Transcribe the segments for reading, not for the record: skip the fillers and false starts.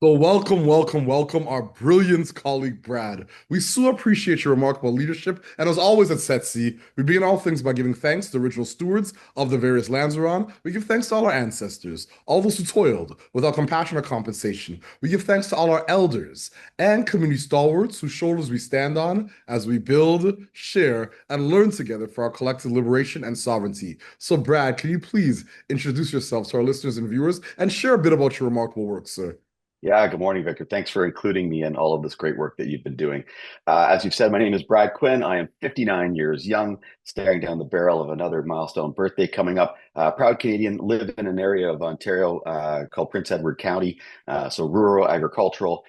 So welcome, our brilliant colleague Brad. We so appreciate your remarkable leadership, and as always at SETC, we begin all things by giving thanks to the original stewards of the various lands we're on. We give thanks to all our ancestors, all those who toiled without compassion or compensation. We give thanks to all our elders and community stalwarts whose shoulders we stand on as we build, share, and learn together for our collective liberation and sovereignty. So, Brad, can you please introduce yourself to our listeners and viewers and share a bit about your remarkable work, sir? Yeah, good morning, Victor. Thanks for including me in all of this great work that you've been doing. As you've said, my name is Brad Quinn. I am 59 years young, staring down the barrel of another milestone birthday coming up. Proud Canadian, live in an area of Ontario called Prince Edward County, so rural agricultural.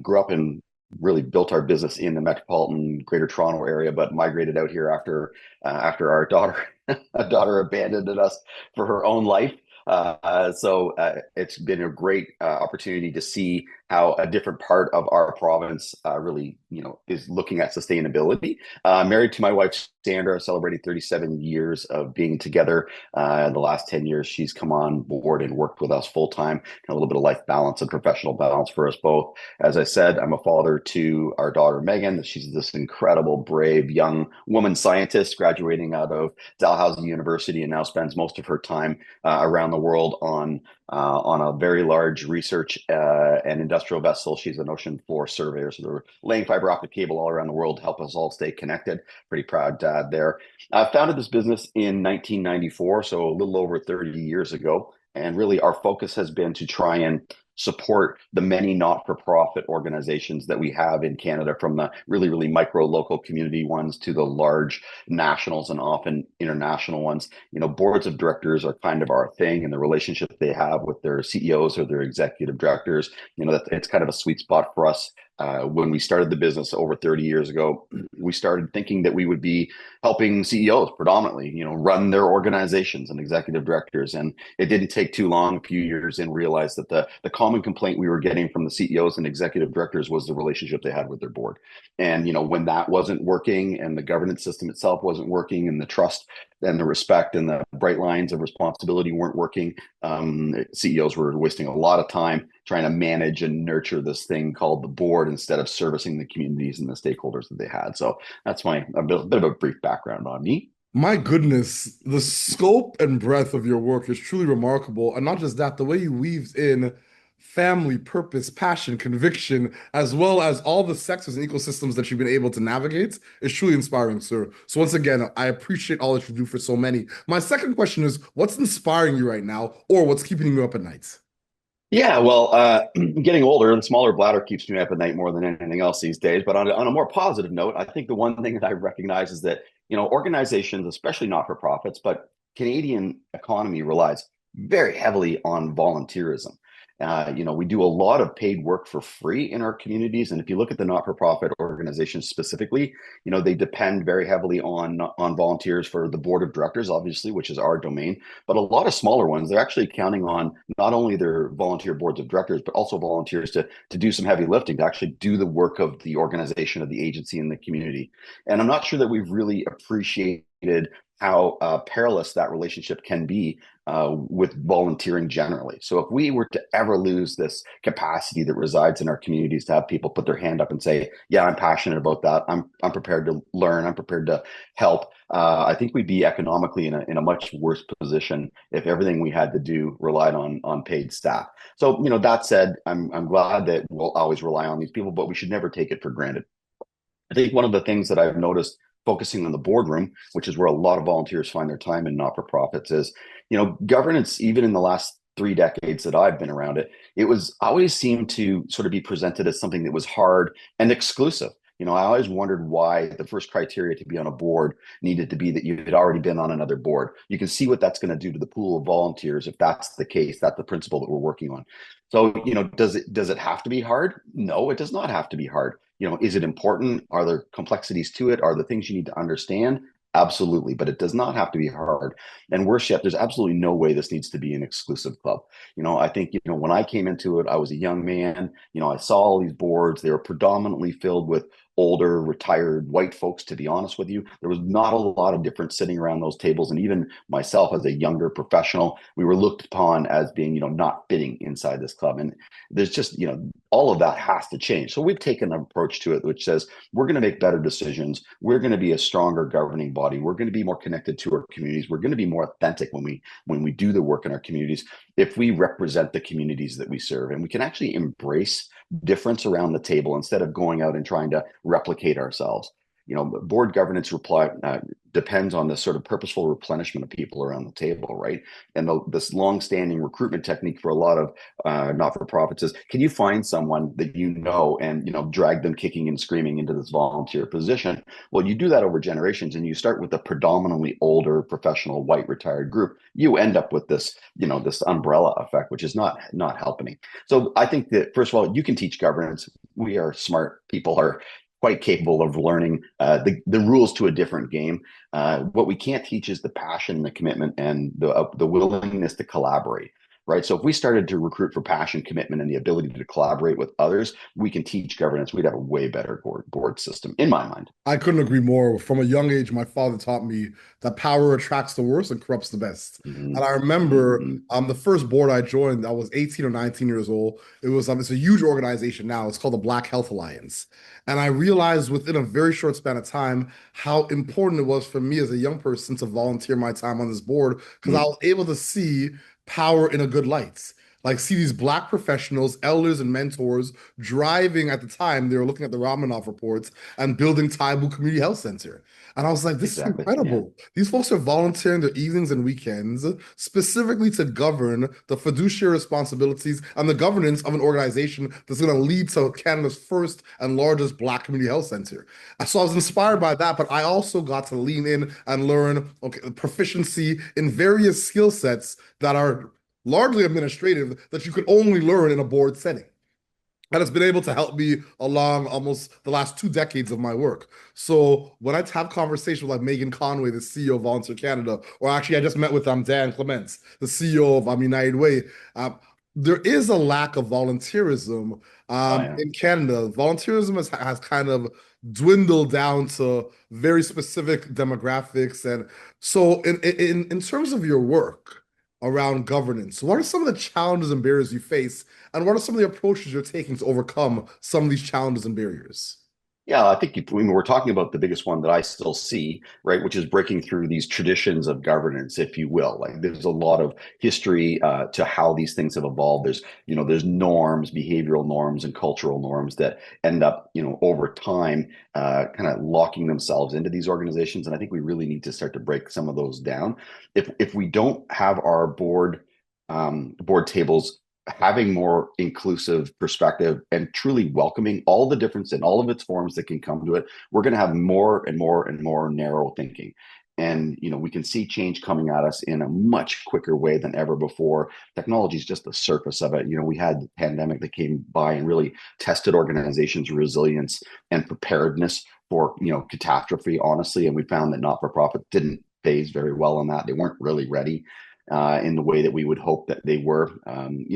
Grew up and really built our business in the metropolitan Greater Toronto area, but migrated out here after our daughter a daughter abandoned us for her own life. It's been a great opportunity to see how a different part of our province really, is looking at sustainability. Married to my wife, Sandra, celebrating 37 years of being together. The last 10 years, she's come on board and worked with us full time, a little bit of life balance and professional balance for us both. As I said, I'm a father to our daughter, Megan. She's this incredible, brave young woman scientist graduating out of Dalhousie University and now spends most of her time around the world on a very large research and industrial vessel. She's an ocean floor surveyor, so they're laying fiber optic cable all around the world to help us all stay connected. Pretty proud dad there. I founded this business in 1994, so a little over 30 years ago. And really, our focus has been to try and support the many not-for-profit organizations that we have in Canada, from the really, really micro local community ones to the large nationals and often international ones. Boards of directors are kind of our thing, and the relationship they have with their CEOs or their executive directors, that it's kind of a sweet spot for us. When we started the business over 30 years ago, we started thinking that we would be helping CEOs predominantly, run their organizations and executive directors. And it didn't take too long, a few years in, realized that the common complaint we were getting from the CEOs and executive directors was the relationship they had with their board. And, when that wasn't working and the governance system itself wasn't working and the trust and the respect and the bright lines of responsibility weren't working, CEOs were wasting a lot of time trying to manage and nurture this thing called the board instead of servicing the communities and the stakeholders that they had. So that's a bit of a brief background on me. My goodness, the scope and breadth of your work is truly remarkable. And not just that, the way you weaved in family, purpose, passion, conviction, as well as all the sectors and ecosystems that you've been able to navigate is truly inspiring, sir. So once again, I appreciate all that you do for so many. My second question is, what's inspiring you right now, or what's keeping you up at night? Yeah, well, getting older, the smaller bladder keeps me up at night more than anything else these days. But on a more positive note, I think the one thing that I recognize is that, organizations, especially not-for-profits, but Canadian economy relies very heavily on volunteerism. We do a lot of paid work for free in our communities. And if you look at the not-for-profit organizations specifically, they depend very heavily on volunteers for the board of directors, obviously, which is our domain. But a lot of smaller ones, they're actually counting on not only their volunteer boards of directors, but also volunteers to do some heavy lifting, to actually do the work of the organization, of the agency in the community. And I'm not sure that we've really appreciated how perilous that relationship can be with volunteering generally. So if we were to ever lose this capacity that resides in our communities to have people put their hand up and say, "Yeah, I'm passionate about that. I'm prepared to learn. I'm prepared to help." I think we'd be economically in a much worse position if everything we had to do relied on paid staff. So that said, I'm glad that we'll always rely on these people, but we should never take it for granted. I think one of the things that I've noticed focusing on the boardroom, which is where a lot of volunteers find their time in not-for-profits, is, governance, even in the last 3 decades that I've been around it, it was always seemed to sort of be presented as something that was hard and exclusive. I always wondered why the first criteria to be on a board needed to be that you had already been on another board. You can see what that's going to do to the pool of volunteers if that's the case. That's the principle that we're working on. So, does it have to be hard? No, it does not have to be hard. Is it important? Are there complexities to it? Are there things you need to understand? Absolutely, but it does not have to be hard. And worship, there's absolutely no way this needs to be an exclusive club. I think, when I came into it, I was a young man. I saw all these boards. They were predominantly filled with older, retired white folks, to be honest with you. There was not a lot of difference sitting around those tables. And even myself as a younger professional, we were looked upon as being, not fitting inside this club. And there's just, all of that has to change. So we've taken an approach to it, which says we're going to make better decisions. We're going to be a stronger governing body. We're going to be more connected to our communities. We're going to be more authentic when we do the work in our communities, if we represent the communities that we serve, and we can actually embrace difference around the table instead of going out and trying to replicate ourselves. Board governance depends on this sort of purposeful replenishment of people around the table, right? And this long-standing recruitment technique for a lot of not-for-profits is, can you find someone that and drag them kicking and screaming into this volunteer position? Well, you do that over generations, and you start with a predominantly older, professional, white, retired group. You end up with this umbrella effect, which is not helping. So I think that, first of all, you can teach governance. We are smart people, are quite capable of learning the rules to a different game. What we can't teach is the passion, the commitment, and the willingness to collaborate. Right. So if we started to recruit for passion, commitment, and the ability to collaborate with others, we can teach governance. We'd have a way better board system, in my mind. I couldn't agree more. From a young age, my father taught me that power attracts the worst and corrupts the best. Mm-hmm. And I remember Mm-hmm. the first board I joined, I was 18 or 19 years old. It's a huge organization now. It's called the Black Health Alliance. And I realized within a very short span of time how important it was for me as a young person to volunteer my time on this board, because I was able to see power in a good light. Like, see these Black professionals, elders, and mentors driving. At the time, they were looking at the Ramanov reports and building Taibu Community Health Center. And I was like, this is Exactly. Yeah. incredible. These folks are volunteering their evenings and weekends specifically to govern the fiduciary responsibilities and the governance of an organization that's going to lead to Canada's first and largest Black community health center. So I was inspired by that, but I also got to lean in and learn, proficiency in various skill sets that are largely administrative, that you could only learn in a board setting. And it's been able to help me along almost the last 2 decades of my work. So when I have conversations with like Megan Conway, the CEO of Volunteer Canada, or actually I just met with Dan Clements, the CEO of United Way, there is a lack of volunteerism Oh, yeah. in Canada. Volunteerism has kind of dwindled down to very specific demographics. And so in terms of your work around governance, what are some of the challenges and barriers you face, and what are some of the approaches you're taking to overcome some of these challenges and barriers? Yeah, I think when we're talking about the biggest one that I still see, right, which is breaking through these traditions of governance, if you will. Like, there's a lot of history to how these things have evolved. There's norms, behavioral norms, and cultural norms that end up, over time, kind of locking themselves into these organizations. And I think we really need to start to break some of those down. If we don't have our board tables having more inclusive perspective and truly welcoming all the difference in all of its forms that can come to it, we're going to have more and more and more narrow thinking. And we can see change coming at us in a much quicker way than ever before. Technology is just the surface of it. We had the pandemic that came by and really tested organizations' resilience and preparedness for catastrophe, honestly. And we found that not-for-profit didn't phase very well on that. They weren't really ready in the way that we would hope that they were.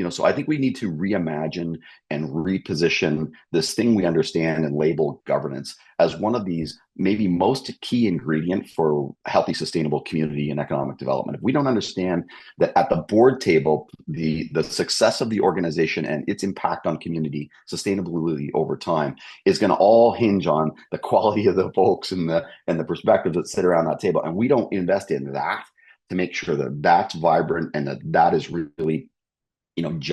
So I think we need to reimagine and reposition this thing we understand and label governance as one of these maybe most key ingredient for healthy, sustainable community and economic development. If we don't understand that at the board table, the success of the organization and its impact on community sustainability over time is going to all hinge on the quality of the folks and the perspectives that sit around that table, and we don't invest in that to make sure that that's vibrant and that is really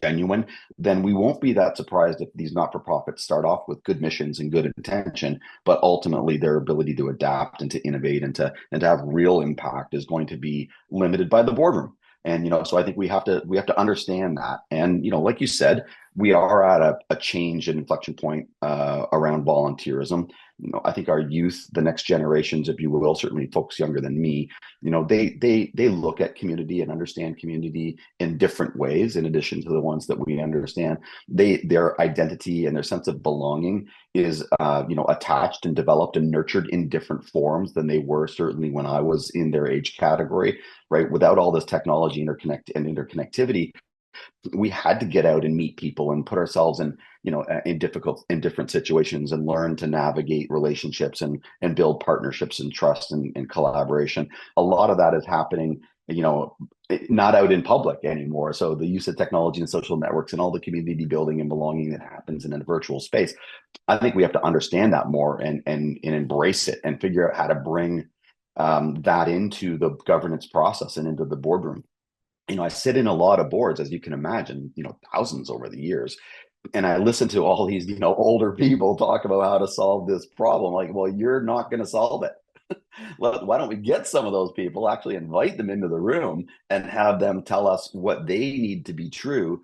genuine, then we won't be that surprised if these not-for-profits start off with good missions and good intention, but ultimately their ability to adapt and to innovate and to have real impact is going to be limited by the boardroom. And so I think we have to understand that. And like you said, we are at a change and inflection point around volunteerism. I think our youth, the next generations, if you will, certainly folks younger than me, they look at community and understand community in different ways, in addition to the ones that we understand. Their identity and their sense of belonging is attached and developed and nurtured in different forms than they were certainly when I was in their age category, right? Without all this technology interconnectivity, We had to get out and meet people and put ourselves in, in different situations and learn to navigate relationships and build partnerships and trust and collaboration. A lot of that is happening, not out in public anymore. So the use of technology and social networks and all the community building and belonging that happens in a virtual space, I think we have to understand that more and embrace it and figure out how to bring that into the governance process and into the boardroom. I sit in a lot of boards, as you can imagine, thousands over the years. And I listen to all these, older people talk about how to solve this problem. Like, well, you're not going to solve it. Well, why don't we get some of those people, actually invite them into the room and have them tell us what they need to be true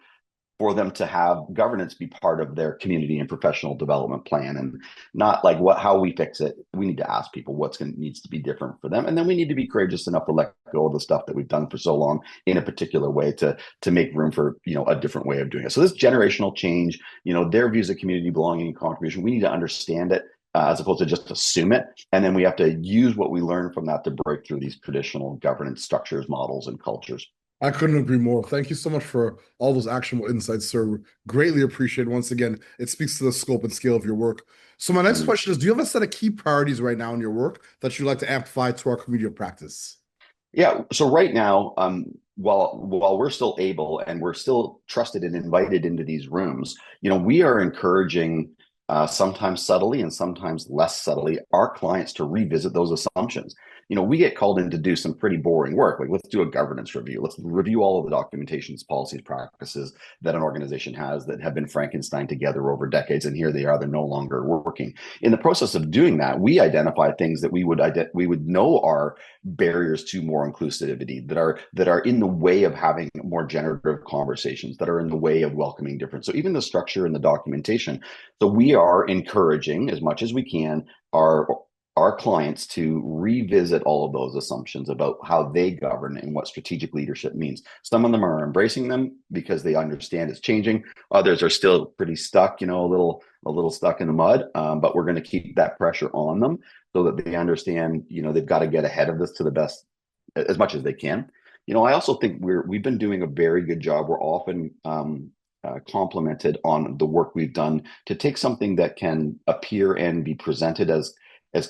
for them to have governance be part of their community and professional development plan, and not like how we fix it. We need to ask people needs to be different for them, and then we need to be courageous enough to let go of the stuff that we've done for so long in a particular way to make room for a different way of doing it. So this generational change, their views of community belonging and contribution, we need to understand it. As opposed to just assume it. And then we have to use what we learn from that to break through these traditional governance structures, models, and cultures. I couldn't agree more. Thank you so much for all those actionable insights, sir. Greatly appreciated. Once again, it speaks to the scope and scale of your work. So my next Mhm. question is, do you have a set of key priorities right now in your work that you'd like to amplify to our community of practice? Yeah. So right now, while we're still able and we're still trusted and invited into these rooms, we are encouraging, sometimes subtly and sometimes less subtly, our clients to revisit those assumptions. We get called in to do some pretty boring work. Like, let's do a governance review. Let's review all of the documentations, policies, practices that an organization has that have been Frankenstein together over decades, and here they are, they're no longer working. In the process of doing that, we identify things that we would know are barriers to more inclusivity, that are in the way of having more generative conversations, that are in the way of welcoming difference. So even the structure and the documentation. So we are encouraging as much as we can our clients to revisit all of those assumptions about how they govern and what strategic leadership means. Some of them are embracing them because they understand it's changing. Others are still pretty stuck, a little stuck in the mud. But we're going to keep that pressure on them so that they understand, they've got to get ahead of this to the best as much as they can. I also think we've been doing a very good job. We're often complimented on the work we've done to take something that can appear and be presented as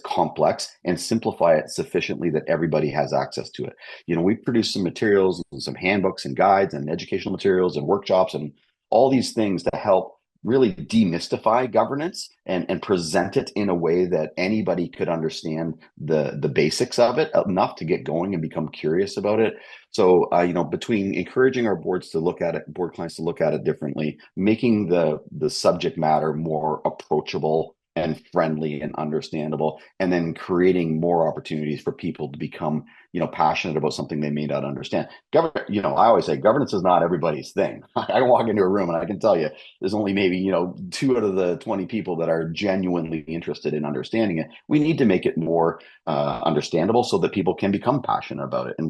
complex and simplify it sufficiently that everybody has access to it. We've produced some materials and some handbooks and guides and educational materials and workshops and all these things to help really demystify governance and present it in a way that anybody could understand the basics of it enough to get going and become curious about it. So, between encouraging our board clients to look at it differently, making the subject matter more approachable and friendly and understandable, and then creating more opportunities for people to become, passionate about something they may not understand. I always say governance is not everybody's thing. I can walk into a room and I can tell you there's only maybe, 2 out of the 20 people that are genuinely interested in understanding it. We need to make it more understandable so that people can become passionate about it and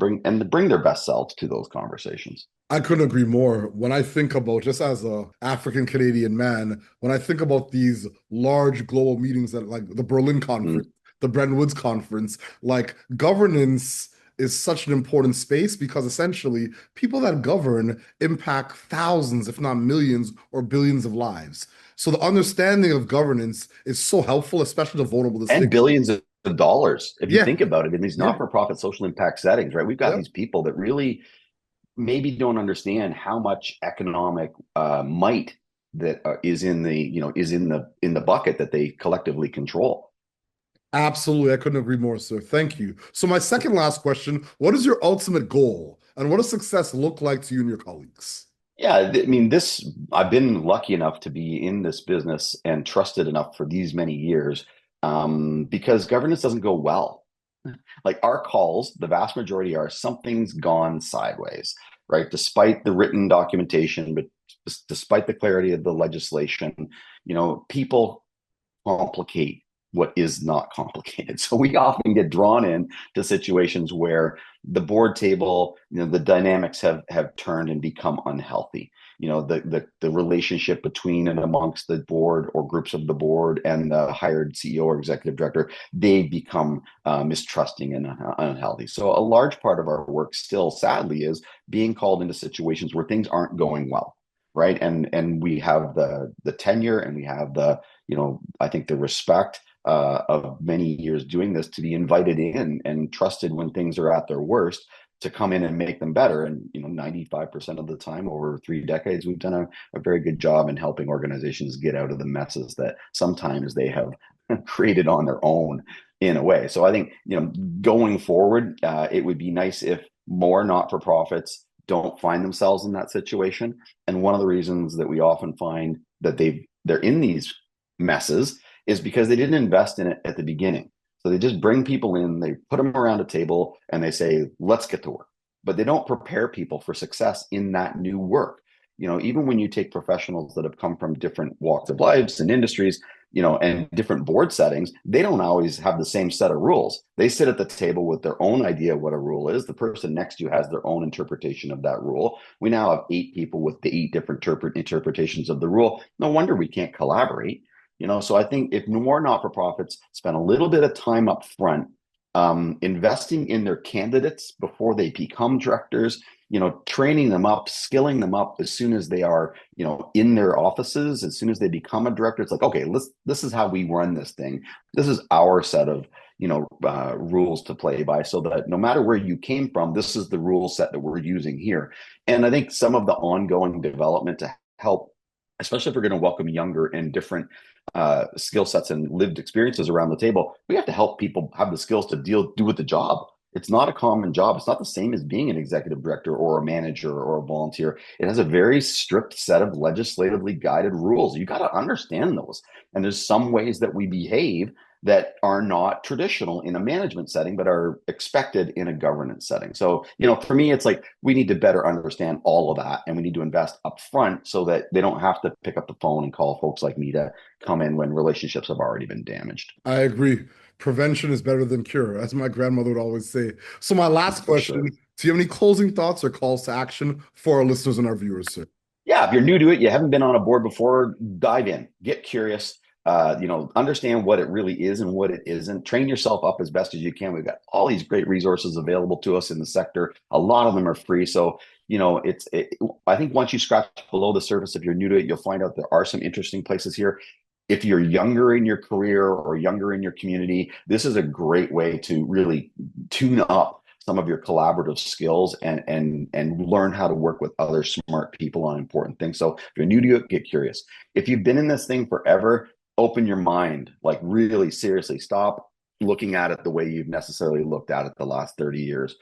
bring their best selves to those conversations. I couldn't agree more. When I think about, just as a African Canadian man, when I think about these large global meetings that like the Berlin Mm. conference, the Bretton Woods conference, like governance is such an important space because essentially people that govern impact thousands, if not millions or billions of lives. So the understanding of governance is so helpful, especially the vulnerable And distinct. billions of dollars, if you Yeah, think about it, in these yeah, not-for-profit social impact settings, right? We've got yeah. these people that really maybe don't understand how much economic might that is in the in the bucket that they collectively control. Absolutely. I couldn't agree more, sir. Thank you. So my second last question, what is your ultimate goal and what does success look like to you and your colleagues? Yeah, I mean, I've been lucky enough to be in this business and trusted enough for these many years, because governance doesn't go well. Like, our calls, the vast majority are something's gone sideways, right? Despite the written documentation, but despite the clarity of the legislation, people complicate what is not complicated. So we often get drawn in to situations where the board table, the dynamics have turned and become unhealthy. The relationship between and amongst the board or groups of the board and the hired CEO or executive director, they become mistrusting and unhealthy. So a large part of our work still, sadly, is being called into situations where things aren't going well, right? And we have the tenure, and we have I think the respect of many years doing this to be invited in and trusted when things are at their worst to come in and make them better. And 95% of the time over 3 decades, we've done a very good job in helping organizations get out of the messes that sometimes they have created on their own in a way. So I think going forward, it would be nice if more not-for-profits don't find themselves in that situation. And one of the reasons that we often find that they're in these messes is because they didn't invest in it at the beginning. So they just bring people in, they put them around a table, and they say, let's get to work. But they don't prepare people for success in that new work. Even when you take professionals that have come from different walks of lives and industries, and different board settings, they don't always have the same set of rules. They sit at the table with their own idea of what a rule is. The person next to you has their own interpretation of that rule. We now have 8 people with the 8 different interpretations of the rule. No wonder we can't collaborate. So I think if more not-for-profits spend a little bit of time up front investing in their candidates before they become directors, training them up, skilling them up as soon as they are, in their offices, as soon as they become a director, it's like, okay, this is how we run this thing. This is our set of, rules to play by, so that no matter where you came from, this is the rule set that we're using here. And I think some of the ongoing development to help, especially if we're going to welcome younger and different skill sets and lived experiences around the table, we have to help people have the skills to do with the job. It's not a common job. It's not the same as being an executive director or a manager or a volunteer. It has a very strict set of legislatively guided rules. You got to understand those. And there's some ways that we behave that are not traditional in a management setting, but are expected in a governance setting. So, for me, it's like we need to better understand all of that, and we need to invest up front so that they don't have to pick up the phone and call folks like me to come in when relationships have already been damaged. I agree. Prevention is better than cure, as my grandmother would always say. So my last For question, sure. do you have any closing thoughts or calls to action for our listeners and our viewers, sir? Yeah, if you're new to it, you haven't been on a board before, dive in, get curious, understand what it really is and what it isn't. Train yourself up as best as you can. We've got all these great resources available to us in the sector. A lot of them are free. So, I think once you scratch below the surface, if you're new to it, you'll find out there are some interesting places here. If you're younger in your career or younger in your community, this is a great way to really tune up some of your collaborative skills and learn how to work with other smart people on important things. So if you're new to it, get curious. If you've been in this thing forever, open your mind, like really seriously. Stop looking at it the way you've necessarily looked at it the last 30 years.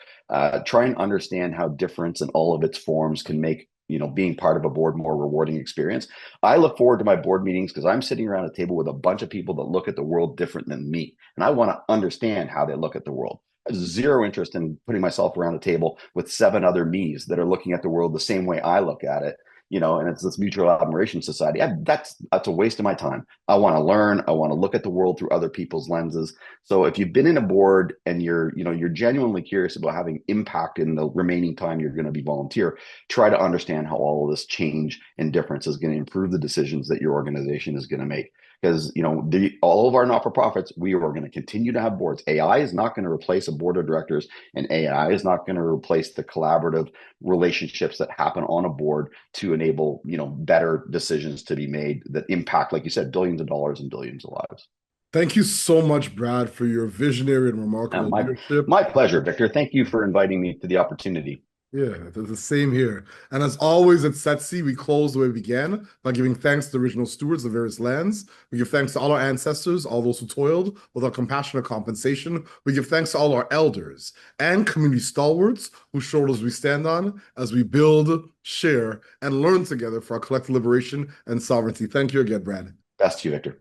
Try and understand how difference in all of its forms can make being part of a board more rewarding experience. I look forward to my board meetings because I'm sitting around a table with a bunch of people that look at the world different than me, and I want to understand how they look at the world. I have zero interest in putting myself around a table with 7 other me's that are looking at the world the same way I look at it. And it's this mutual admiration society. That's a waste of my time. I want to learn. I want to look at the world through other people's lenses. So if you've been in a board and you're genuinely curious about having impact in the remaining time you're going to be volunteer, try to understand how all of this change and difference is going to improve the decisions that your organization is going to make. Because all of our not-for-profits, we are going to continue to have boards. AI is not going to replace a board of directors, and AI is not going to replace the collaborative relationships that happen on a board to enable better decisions to be made that impact, like you said, billions of dollars and billions of lives. Thank you so much, Brad, for your visionary and remarkable My leadership. my pleasure, Victor. Thank you for inviting me to the opportunity. Yeah, the same here. And as always at SETC, we close the way we began by giving thanks to the original stewards of various lands. We give thanks to all our ancestors, all those who toiled without compassion or compensation. We give thanks to all our elders and community stalwarts whose shoulders we stand on as we build, share, and learn together for our collective liberation and sovereignty. Thank you again, Brad. Best to you, Victor.